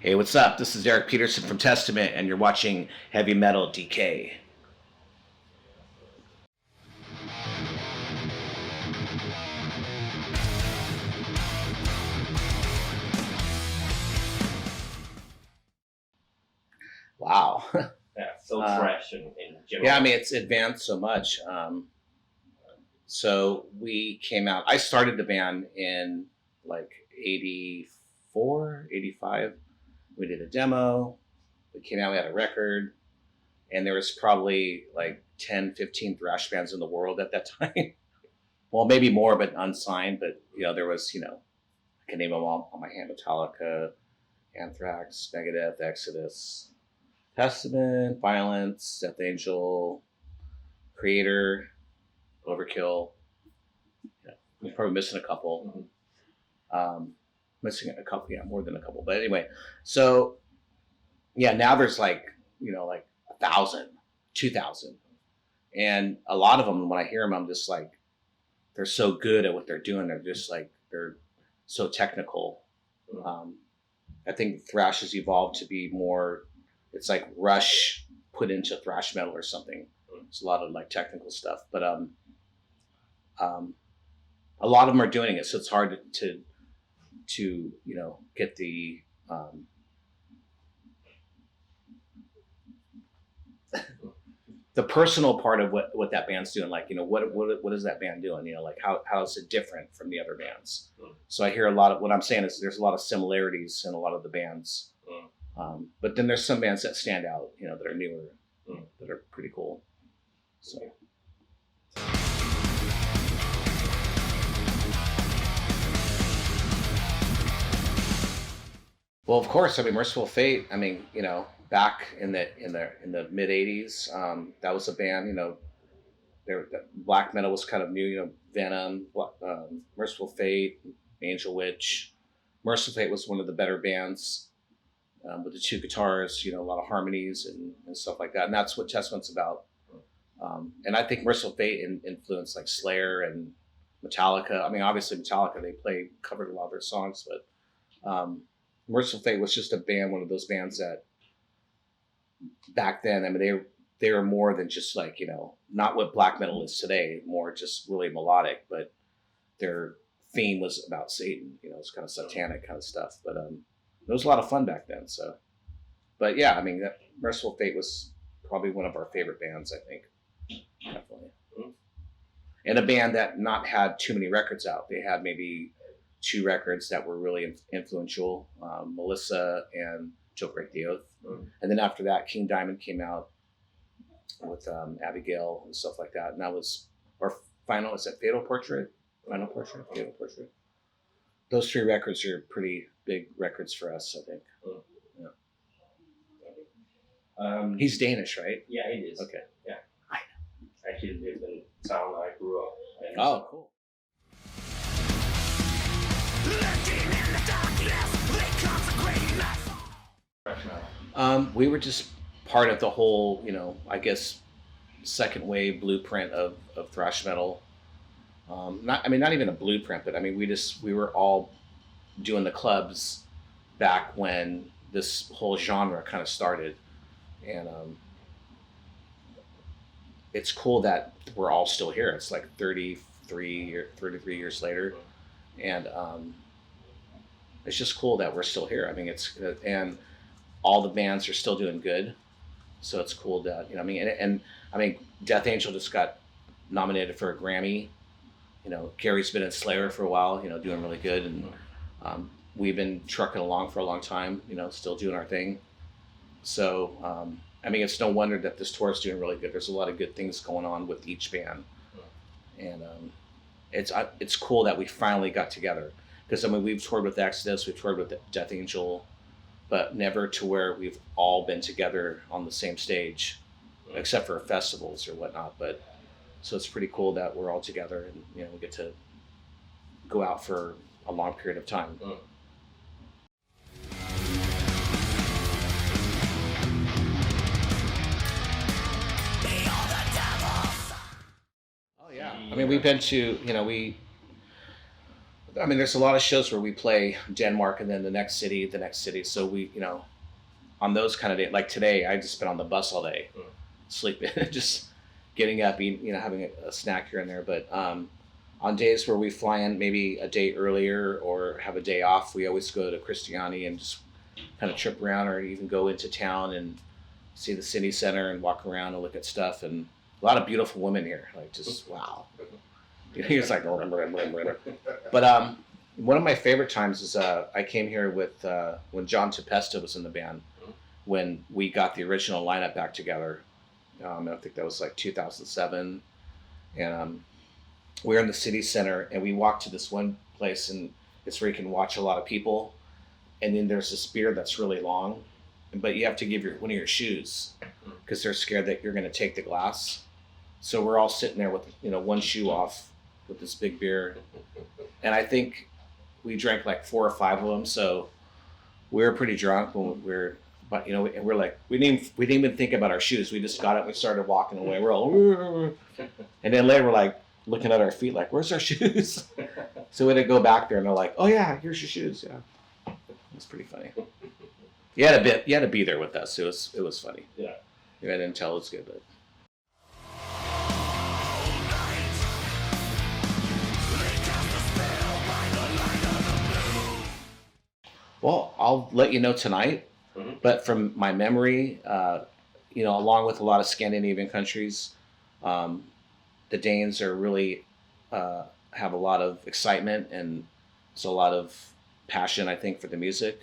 Hey, what's up? This is Eric Peterson from Testament, and you're watching Heavymetal.dk. Wow. Yeah, so fresh and general. Yeah, I mean, it's advanced so much. So we came out, I started the band in like 84, 85. We did a demo. We came out, we had a record. And there was probably like 10, 15 thrash bands in the world at that time. Well, maybe more, but unsigned. But, there was, I can name them all on my hand: Metallica, Anthrax, Megadeth, Exodus, Testament, Violence, Death Angel, Creator, Overkill. Yeah, I'm probably missing a couple. Missing a couple, more than a couple. But anyway, so yeah, now there's like 1,000, 2,000. And a lot of them, when I hear them, I'm just like, they're so good at what they're doing. They're just like, they're so technical. I think thrash has evolved to be more, it's like Rush put into thrash metal or something. It's a lot of like technical stuff, but a lot of them are doing it. So it's hard to get the, the personal part of what that band's doing, like, what is that band doing? Like how is it different from the other bands? So I hear a lot of, what I'm saying is there's a lot of similarities in a lot of the bands. But then there's some bands that stand out, that are newer, that are pretty cool. So. Well, of course, Merciful Fate. Back in the mid '80s, that was a band. Black metal was kind of new. Venom, Merciful Fate, Angel Witch. Merciful Fate was one of the better bands with the two guitars. A lot of harmonies and stuff like that. And that's what Testament's about. And I think Merciful Fate influenced like Slayer and Metallica. Obviously Metallica, they covered a lot of their songs, but Merciful Fate was just a band, one of those bands that back then, they were more than just like, not what black metal is today, more just really melodic, but their theme was about Satan, it's kind of satanic kind of stuff. But it was a lot of fun back then. So, but yeah, that Merciful Fate was probably one of our favorite bands, I think. Definitely. And a band that not had too many records out. They had maybe 2 records that were really influential, Melissa and Joe Break the Oath. And then after that, King Diamond came out with Abigail and stuff like that. And that was our final, is that Fatal Portrait? Fatal Portrait. Those 3 records are pretty big records for us, I think. Yeah. He's Danish, right? Yeah, he is. Okay. Yeah. Actually lived in the town I grew up in. Oh, cool. We were just part of the whole, I guess, second wave blueprint of thrash metal. Not even a blueprint, but we were all doing the clubs back when this whole genre kind of started. And it's cool that we're all still here. It's like 33 years later. And it's just cool that we're still here. And all the bands are still doing good. So it's cool that, and Death Angel just got nominated for a Grammy. Gary's been in Slayer for a while, doing really good. And we've been trucking along for a long time, still doing our thing. So, it's no wonder that this tour is doing really good. There's a lot of good things going on with each band. And it's cool that we finally got together. Because, we've toured with Exodus, we've toured with Death Angel, but never to where we've all been together on the same stage, except for festivals or whatnot. But so it's pretty cool that we're all together and, we get to go out for a long period of time. Oh yeah. We've been to, I mean, there's a lot of shows where we play Denmark and then the next city, the next city. So we, on those kind of days, like today, I just been on the bus all day, sleeping, just getting up, eating, having a snack here and there. But on days where we fly in maybe a day earlier or have a day off, we always go to Christiani and just kind of trip around, or even go into town and see the city center and walk around and look at stuff. And a lot of beautiful women here, like just wow. It's like, but one of my favorite times is I came here with when John Tepesta was in the band, when we got the original lineup back together. I think that was like 2007, and we were in the city center, and we walked to this one place, and it's where you can watch a lot of people, and then there's this beer that's really long, but you have to give one of your shoes because they're scared that you're going to take the glass. So we're all sitting there with one shoe off with this big beer, and I think we drank like 4 or 5 of them. So we were pretty drunk when but and we're like, we didn't even think about our shoes. We just got up and we started walking away. We're all, and then later we're like looking at our feet like, where's our shoes? So we had to go back there, and they're like, oh yeah, here's your shoes. Yeah, it was pretty funny. You had to be there with us. It was funny. Yeah. I didn't tell it was good, but. Well, I'll let you know tonight, but from my memory, along with a lot of Scandinavian countries, the Danes are really have a lot of excitement, and there's a lot of passion, I think, for the music.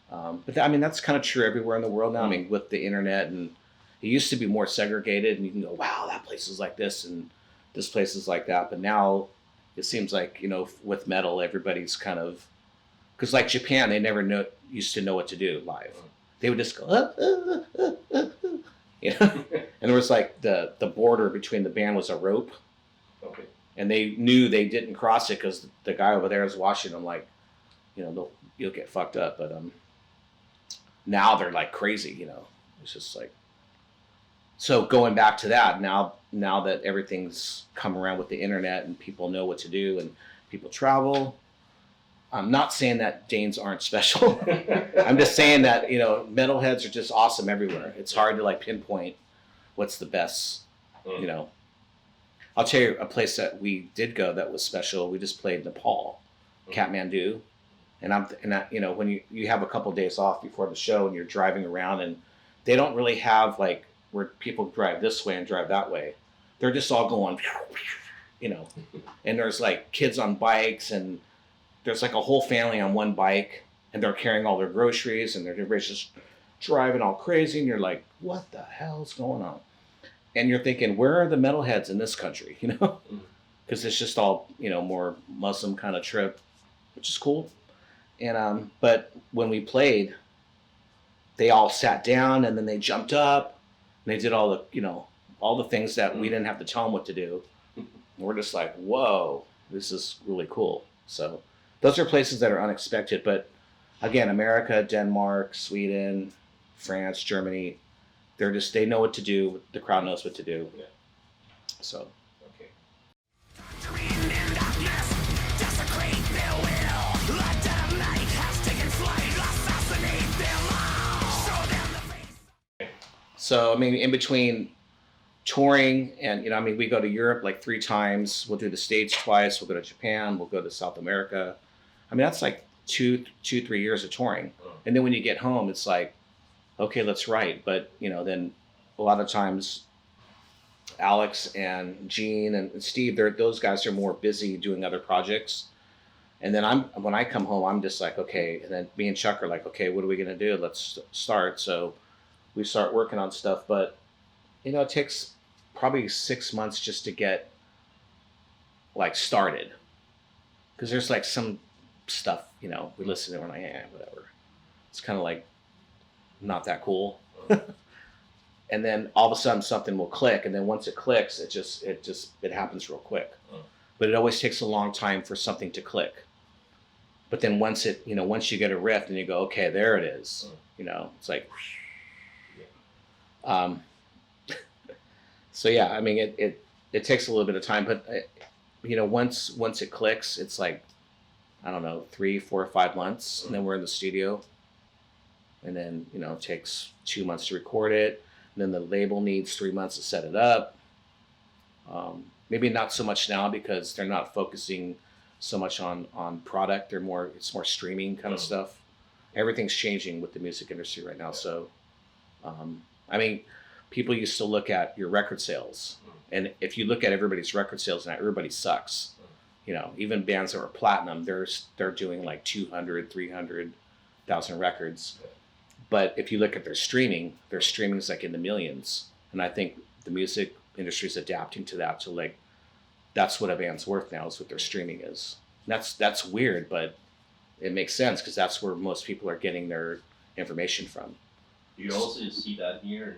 But that's kind of true everywhere in the world now. I mean, with the internet, and it used to be more segregated, and you can go, wow, that place is like this, and this place is like that. But now it seems like, with metal, everybody's kind of, because like Japan, they never used to know what to do live. They would just go, and there was like the border between the band was a rope, and they knew they didn't cross it because the guy over there is watching them, like, you'll get fucked up. But now they're like crazy, it's just like. So going back to that, now that everything's come around with the internet and people know what to do and people travel. I'm not saying that Danes aren't special. I'm just saying that, metalheads are just awesome everywhere. It's hard to like pinpoint what's the best, I'll tell you a place that we did go that was special. We just played Nepal, Kathmandu. And when you have a couple of days off before the show and you're driving around, and they don't really have like where people drive this way and drive that way. They're just all going, and there's like kids on bikes, and there's like a whole family on one bike, and they're carrying all their groceries, and they're just driving all crazy, and you're like, what the hell's going on? And you're thinking, where are the metalheads in this country, Because it's just all, more Muslim kind of trip, which is cool. And but when we played, they all sat down, and then they jumped up, and they did all the things that we didn't have to tell them what to do. And we're just like, whoa, this is really cool. So those are places that are unexpected. But again, America, Denmark, Sweden, France, Germany, they know what to do. The crowd knows what to do. Yeah. So. Okay. So, in between touring and, we go to Europe like 3 times. We'll do the States twice. We'll go to Japan. We'll go to South America. That's like 3 years of touring. And then when you get home, it's like, okay, let's write. But, then a lot of times Alex and Gene and Steve, those guys are more busy doing other projects. And then when I come home, I'm just like, okay. And then me and Chuck are like, okay, what are we going to do? Let's start. So we start working on stuff, but it takes probably 6 months just to get like started, because there's like some stuff we listen to and we're like, whatever. It's kind of like not that cool. And then all of a sudden something will click, and then once it clicks, it happens real quick. But it always takes a long time for something to click. But then once you get a riff, and you go, okay, there it is. It's like. So yeah, it takes a little bit of time, but once it clicks, it's like I don't know, 3, 4, 5 months, and then we're in the studio, and then it takes 2 months to record it, and then the label needs 3 months to set it up. Maybe not so much now because they're not focusing so much on product. It's more streaming kind of stuff. Everything's changing with the music industry right now. So, I mean, people used to look at your record sales, and if you look at everybody's record sales now, everybody sucks. Even bands that were platinum, they're doing like 200, 300,000 records. But if you look at their streaming is like in the millions. And I think the music industry is adapting to that. Like, that's what a band's worth now, is what their streaming is. And that's weird, but it makes sense because that's where most people are getting their information from. You also see that here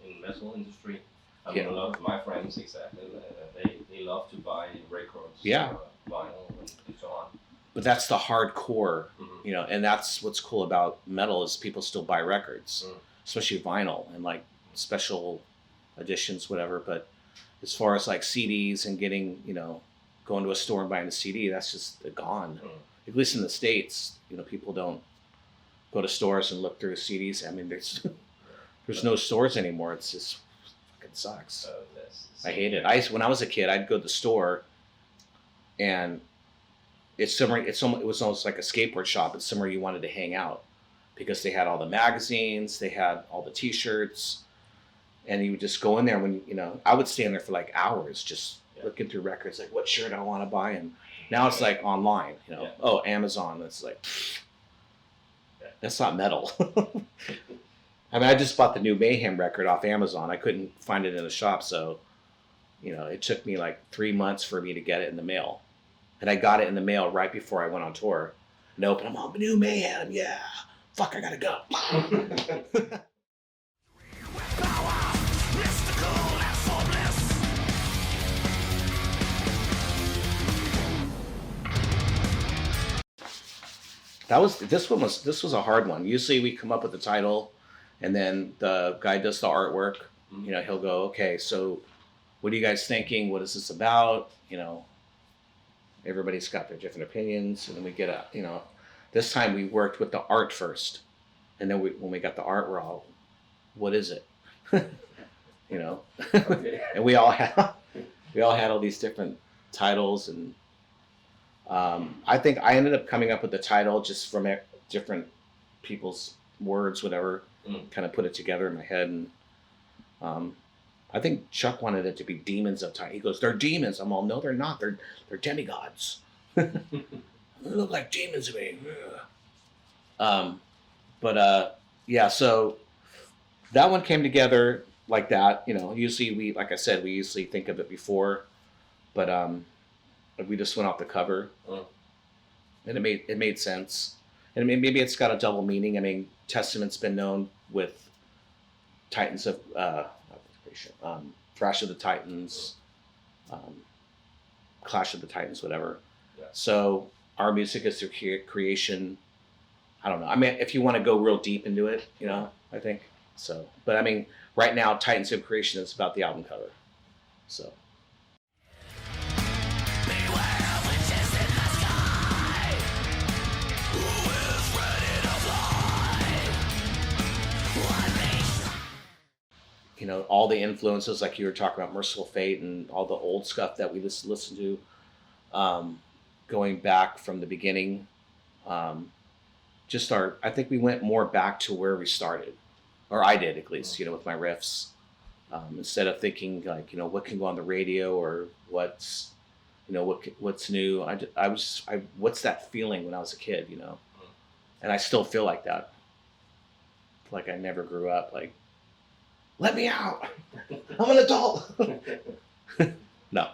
in metal industry. I mean, a lot of my friends, exactly, they love to buy records, vinyl, and so on. But that's the hardcore, and that's what's cool about metal is people still buy records, especially vinyl and like special editions, whatever. But as far as like CDs and getting, going to a store and buying a CD, that's just gone. At least in the States, people don't go to stores and look through CDs. I mean, there's no stores anymore. It's just fucking sucks. I hate it. When I was a kid, I'd go to the store, and it was almost like a skateboard shop. It's somewhere you wanted to hang out because they had all the magazines, they had all the T-shirts, and you would just go in there when I would stay in there for like hours just looking through records, like what shirt I want to buy. And now it's like online, oh, Amazon. It's like, that's not metal. I mean, I just bought the new Mayhem record off Amazon. I couldn't find it in the shop, so it took me like 3 months for me to get it in the mail. And I got it in the mail right before I went on tour. And I opened them up, new Mayhem, yeah. Fuck, I gotta go. This was a hard one. Usually we come up with the title, and then the guy does the artwork. He'll go, okay, so what are you guys thinking? What is this about? Everybody's got their different opinions, and then we get this time we worked with the art first, and then when we got the art, we're all, what is it? Okay. And we all had all these different titles, and I think I ended up coming up with the title just from different people's words, whatever, kind of put it together in my head. And I think Chuck wanted it to be Demons of Time. He goes, they're demons. I'm all, no, they're not. They're demigods. They look like demons to me. So that one came together like that. Usually like I said, we usually think of it before, but we just went off the cover, and it made sense. And maybe it's got a double meaning. I mean, Testament's been known with Titans of Thrash of the Titans, Clash of the Titans, whatever. Yeah. So our music is their creation. I don't know. I mean, if you want to go real deep into it, I think so. But I mean, right now, Titans of Creation is about the album cover. So. All the influences, like you were talking about Merciful Fate and all the old stuff that we listen to, going back from the beginning, I think we went more back to where we started, or I did at least, with my riffs, instead of thinking like, what can go on the radio or what's new. What's that feeling when I was a kid, and I still feel like that. Like I never grew up, like, let me out. I'm an adult. No.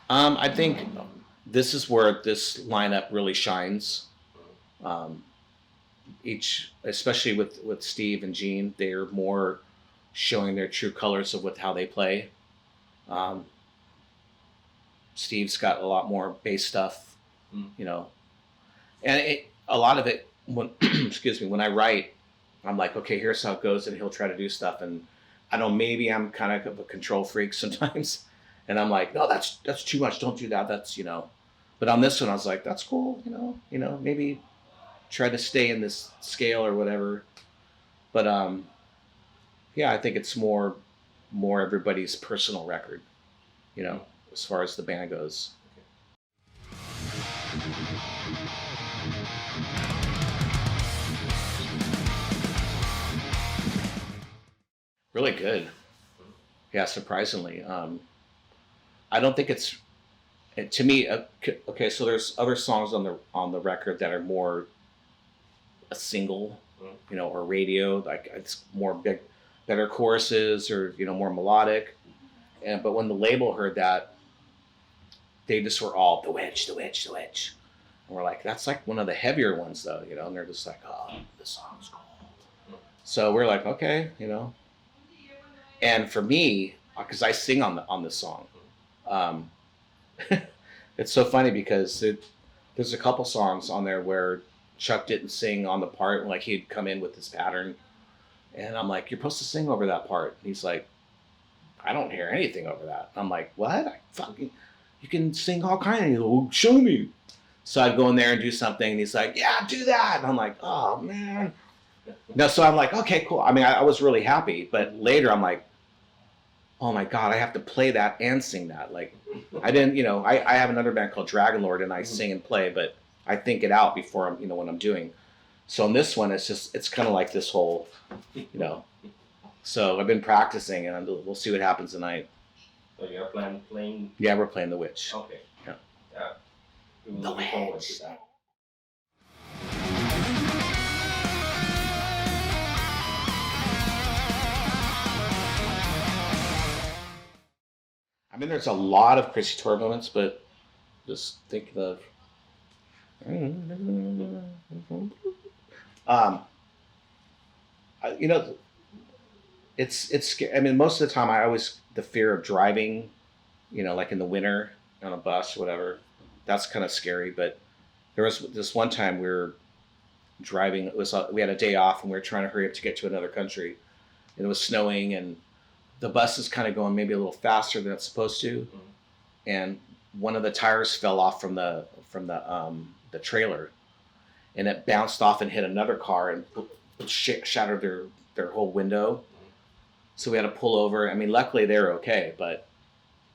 I think this is where this lineup really shines. Especially with Steve and Gene, they're more showing their true colors of how they play. Steve's got a lot more bass stuff, and a lot of it when excuse me, when I write, I'm like, okay, here's how it goes, and he'll try to do stuff, and I don't know, maybe I'm kind of a control freak sometimes, and I'm like, no, that's too much, don't do that, that's, you know. But on this one, I was like, that's cool, you know, maybe try to stay in this scale or whatever. But yeah, I think it's more everybody's personal record, you know, as far as the band goes. Really good. Yeah, surprisingly. I don't think it's to me. Okay, so there's other songs on the record that are more a single, you know, or radio. Like it's more better choruses, or you know, more melodic. And but when the label heard that, they just were all the witch, the witch, the witch. And we're like, that's like one of the heavier ones, though, you know. And they're just like, oh, this song's cool. So we're like, okay, you know. And for me, because I sing on this song, it's so funny because there's a couple songs on there where Chuck didn't sing on the part, and like he'd come in with this pattern, and I'm like, you're supposed to sing over that part. And he's like, I don't hear anything over that. I'm like, what? You can sing all kinds. He's like, well, show me. So I'd go in there and do something, and he's like, yeah, do that. And I'm like, oh man. No, so I'm like, okay, cool. I mean, I was really happy, but later I'm like, oh my God, I have to play that and sing that. Like, I didn't, you know, I have another band called Dragon Lord, and I sing and play, but I think it out before I'm, you know, when I'm doing. So on this one, it's kind of like this whole, you know. So I've been practicing, and we'll see what happens tonight. So you are playing? Yeah, we're playing The Witch. Okay. Yeah. We will The look forward Witch. to that. I mean, there's a lot of Chrissy Tour moments, but just thinking of. You know, it's. I mean, most of the time, the fear of driving, you know, like in the winter on a bus or whatever, that's kind of scary. But there was this one time we were driving. We had a day off, and we were trying to hurry up to get to another country, and it was snowing, and the bus is kind of going maybe a little faster than it's supposed to, and one of the tires fell off from the trailer, and it bounced off and hit another car and shattered their whole window. So we had to pull over. I mean, luckily they were okay, but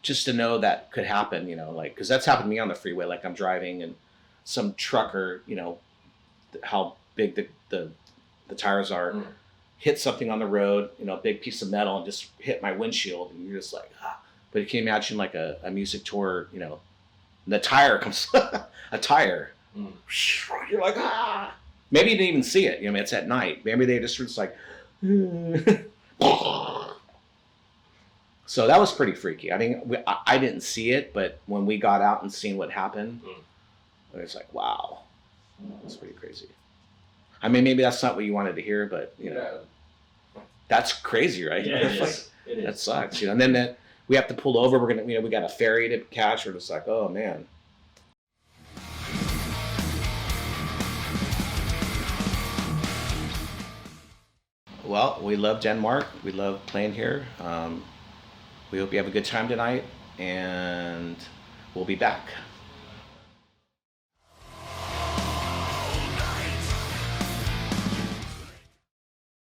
just to know that could happen, you know, like, because that's happened to me on the freeway. Like I'm driving and some trucker, you know, how big the tires are, hit something on the road, you know, a big piece of metal, and just hit my windshield, and you're just like, ah. But you can imagine like a music tour, you know, and the tire comes, a tire, you're like, ah. Maybe you didn't even see it, you know, I mean, it's at night. Maybe they just were just like, so that was pretty freaky. I mean, I didn't see it, but when we got out and seen what happened, it was like, wow, that's pretty crazy. I mean, maybe that's not what you wanted to hear, but you know, that's crazy, right? Yeah, it is. It is. That sucks, you know. And then we have to pull over. We're gonna, you know, we got a ferry to catch. We're just like, oh man. Well, we love Denmark. We love playing here. We hope you have a good time tonight, and we'll be back.